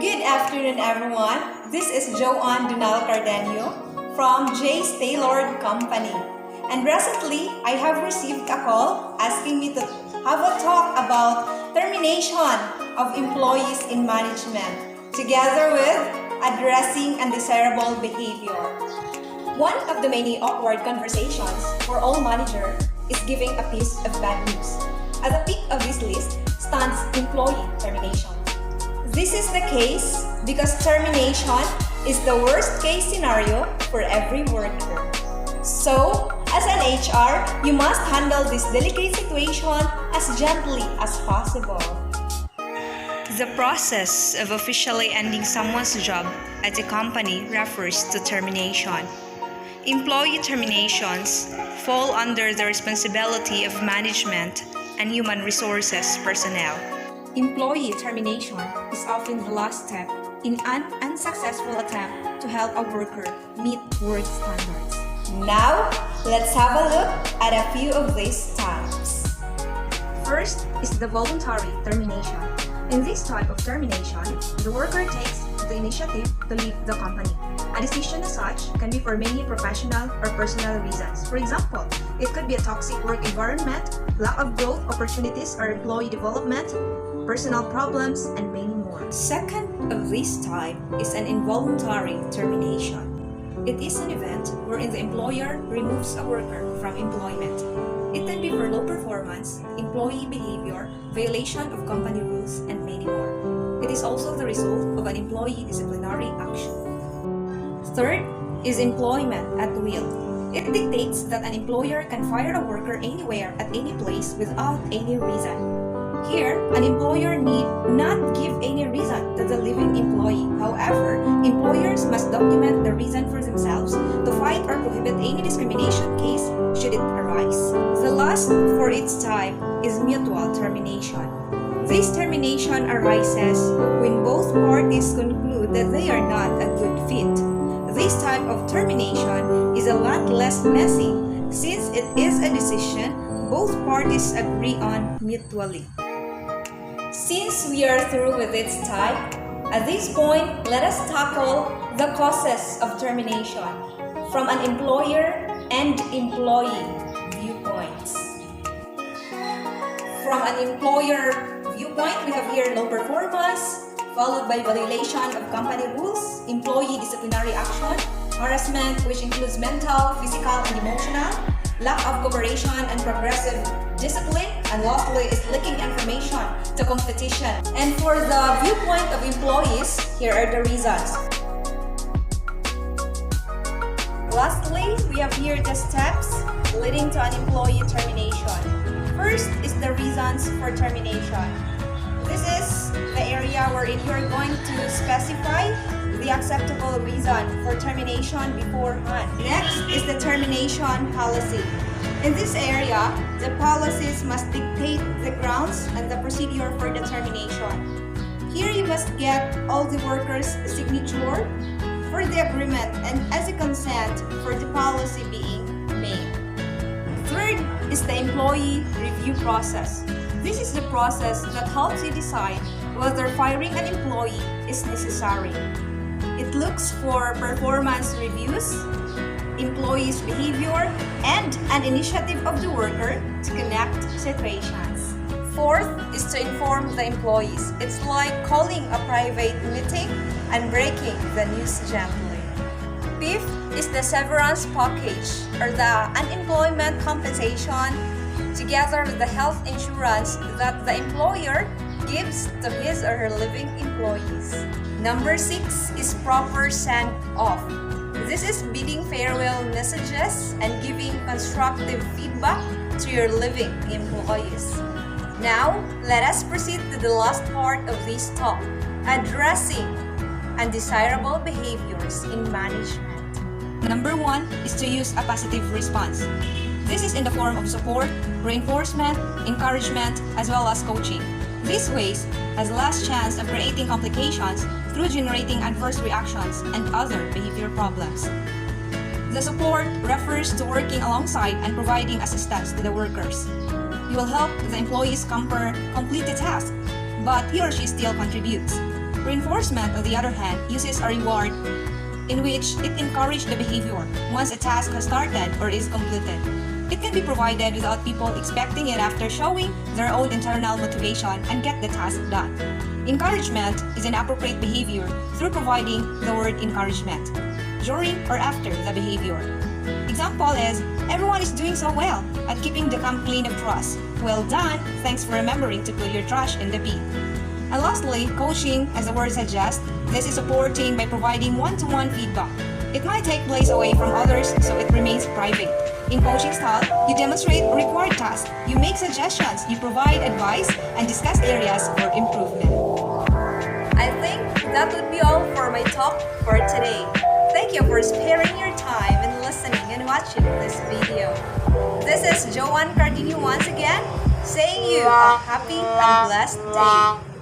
Good afternoon, everyone. This is Joanne Dunal Cardenio from J's Tailored Company. And recently, I have received a call asking me to have a talk about termination of employees in management, together with addressing undesirable behavior. One of the many awkward conversations for all managers is giving a piece of bad news. At the peak of this list stands employee termination. This is the case because termination is the worst case scenario for every worker. So, as an HR, you must handle this delicate situation as gently as possible. The process of officially ending someone's job at a company refers to termination. Employee terminations fall under the responsibility of management and human resources personnel. Employee termination is often the last step in an unsuccessful attempt to help a worker meet work standards. Now, let's have a look at a few of these types. First is the voluntary termination. In this type of termination, the worker takes the initiative to leave the company. A decision as such can be for many professional or personal reasons. For example, it could be a toxic work environment, lack of growth opportunities or employee development, personal problems, and many more. Second of this type is an involuntary termination. It is an event wherein the employer removes a worker from employment. It can be for low performance, employee behavior, violation of company rules, and many more. It is also the result of an employee disciplinary action. Third is employment at will. It dictates that an employer can fire a worker anywhere at any place without any reason. Here, an employer need not give any reason to the leaving employee. However, employers must document the reason for themselves to fight or prohibit any discrimination case should it arise. The last for its type is mutual termination. This termination arises when both parties conclude that they are not a good fit. This type of termination is a lot less messy since it is a decision both parties agree on mutually. Since we are through with its type, at this point, let us tackle the causes of termination from an employer and employee viewpoints. From an employer viewpoint, we have here low performance, followed by violation of company rules, employee disciplinary action, harassment, which includes mental, physical, and emotional, lack of cooperation and progressive discipline, and lastly is leaking information to competition. And for the viewpoint of employees, here are the reasons. Lastly, we have here the steps leading to an employee termination. First is the reasons for termination. This is the area wherein you are going to specify the acceptable reason for termination beforehand. Next is the termination policy. In this area, the policies must dictate the grounds and the procedure for the termination. Here you must get all the workers' signature for the agreement and as a consent for the policy being made. Third is the employee review process. This is the process that helps you decide whether firing an employee is necessary. It looks for performance reviews, employees' behavior, and an initiative of the worker to connect situations. Fourth is to inform the employees. It's like calling a private meeting and breaking the news gently. Fifth is the severance package or the unemployment compensation together with the health insurance that the employer gives to his or her leaving employees. Number 6 is proper send-off. This is bidding farewell messages and giving constructive feedback to your leaving employees. Now, let us proceed to the last part of this talk, addressing undesirable behaviors in management. Number 1 is to use a positive response. This is in the form of support, reinforcement, encouragement, as well as coaching. This ways has less chance of creating complications through generating adverse reactions and other behavior problems. The support refers to working alongside and providing assistance to the workers. You will help the employees complete the task, but he or she still contributes. Reinforcement, on the other hand, uses a reward in which it encourages the behavior once a task has started or is completed. It can be provided without people expecting it after showing their own internal motivation and get the task done. Encouragement is an appropriate behavior through providing the word encouragement during or after the behavior. Example is, everyone is doing so well at keeping the camp clean of trash. Well done, thanks for remembering to put your trash in the bin. And lastly, coaching, as the word suggests, this is supporting by providing one-to-one feedback. It might take place away from others, so it remains private. In coaching style, you demonstrate required tasks, you make suggestions, you provide advice, and discuss areas for improvement. I think that would be all for my talk for today. Thank you for sparing your time and listening and watching this video. This is Joanne Cardino once again, saying you a happy and blessed day.